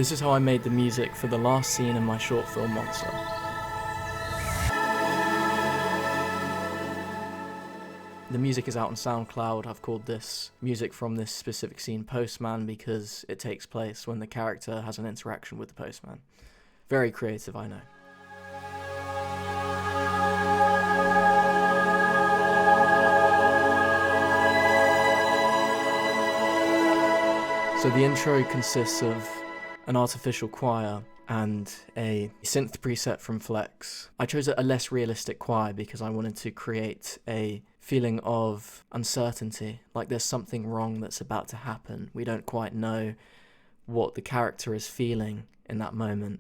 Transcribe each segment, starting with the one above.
This is how I made the music for the last scene in my short film Monster. The music is out on SoundCloud. I've called this music from this specific scene Postman because it takes place when the character has an interaction with the postman. Very creative, I know. So the intro consists of an artificial choir and a synth preset from Flex. I chose a less realistic choir because I wanted to create a feeling of uncertainty, like there's something wrong that's about to happen. We don't quite know what the character is feeling in that moment.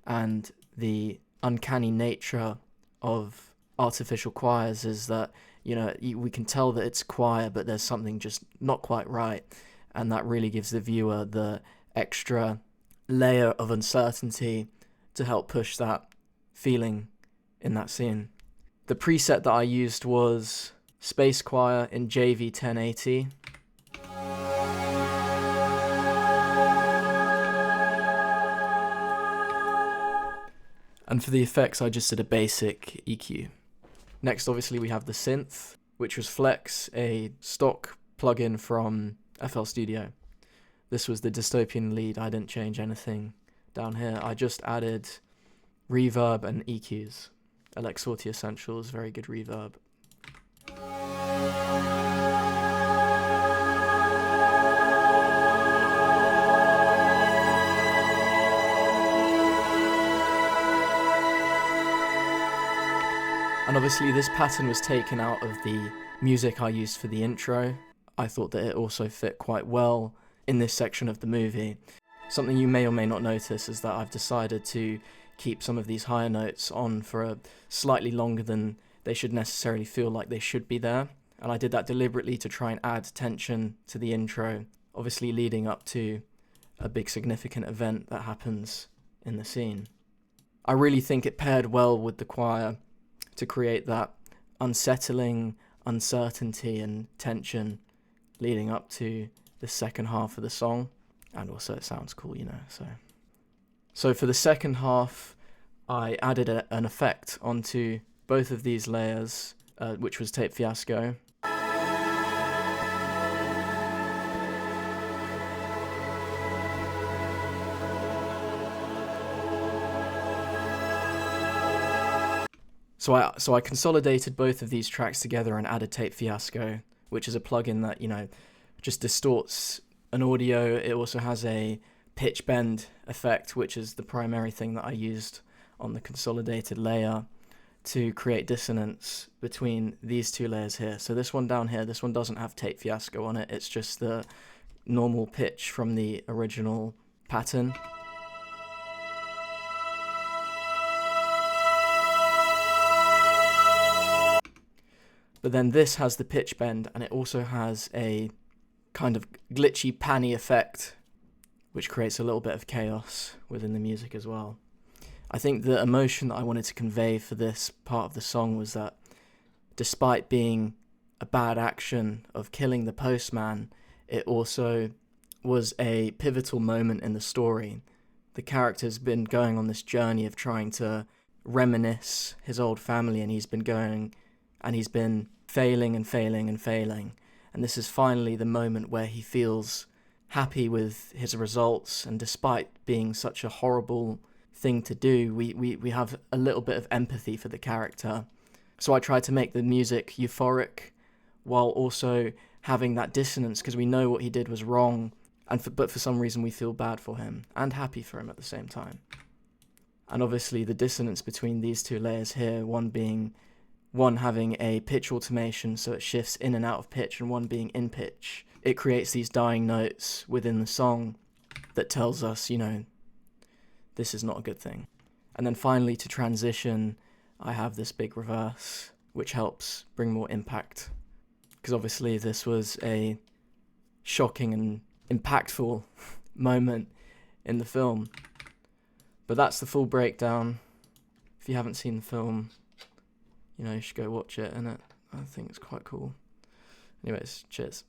And the uncanny nature of artificial choirs is that, we can tell that it's choir, but there's something just not quite right. And that really gives the viewer the extra layer of uncertainty to help push that feeling in that scene. The preset that I used was Space Choir in JV 1080. And for the effects, I just did a basic EQ. Next, obviously, we have the synth, which was Flex, a stock plugin from FL Studio. This was the dystopian lead. I didn't change anything down here. I just added reverb and EQs. Alexorti Essentials, very good reverb. And obviously this pattern was taken out of the music I used for the intro. I thought that it also fit quite well in this section of the movie. Something you may or may not notice is that I've decided to keep some of these higher notes on for a slightly longer than they should necessarily feel like they should be there. And I did that deliberately to try and add tension to the intro, obviously leading up to a big significant event that happens in the scene. I really think it paired well with the choir to create that unsettling uncertainty and tension leading up to the second half of the song, and also it sounds cool, So for the second half, I added an effect onto both of these layers, which was Tape Fiasco. So I consolidated both of these tracks together and added Tape Fiasco, which is a plugin that, just distorts an audio. It also has a pitch bend effect, which is the primary thing that I used on the consolidated layer to create dissonance between these two layers here. So this one down here, this one doesn't have Tape Fiasco on it. It's just the normal pitch from the original pattern. But then this has the pitch bend, and it also has a kind of glitchy panny effect, which creates a little bit of chaos within the music as well. I think the emotion that I wanted to convey for this part of the song was that despite being a bad action of killing the postman, it also was a pivotal moment in the story. The character's been going on this journey of trying to reminisce his old family, and he's been failing and failing and failing. And this is finally the moment where he feels happy with his results, and despite being such a horrible thing to do, we have a little bit of empathy for the character. So I tried to make the music euphoric while also having that dissonance, because we know what he did was wrong, but for some reason we feel bad for him and happy for him at the same time. And obviously the dissonance between these two layers here, one having a pitch automation so it shifts in and out of pitch, and one being in pitch, it creates these dying notes within the song that tells us, this is not a good thing. And then finally, to transition, I have this big reverse, which helps bring more impact, because obviously this was a shocking and impactful moment in the film. But that's the full breakdown. If you haven't seen the film, you should go watch it, and I think it's quite cool. Anyways, cheers.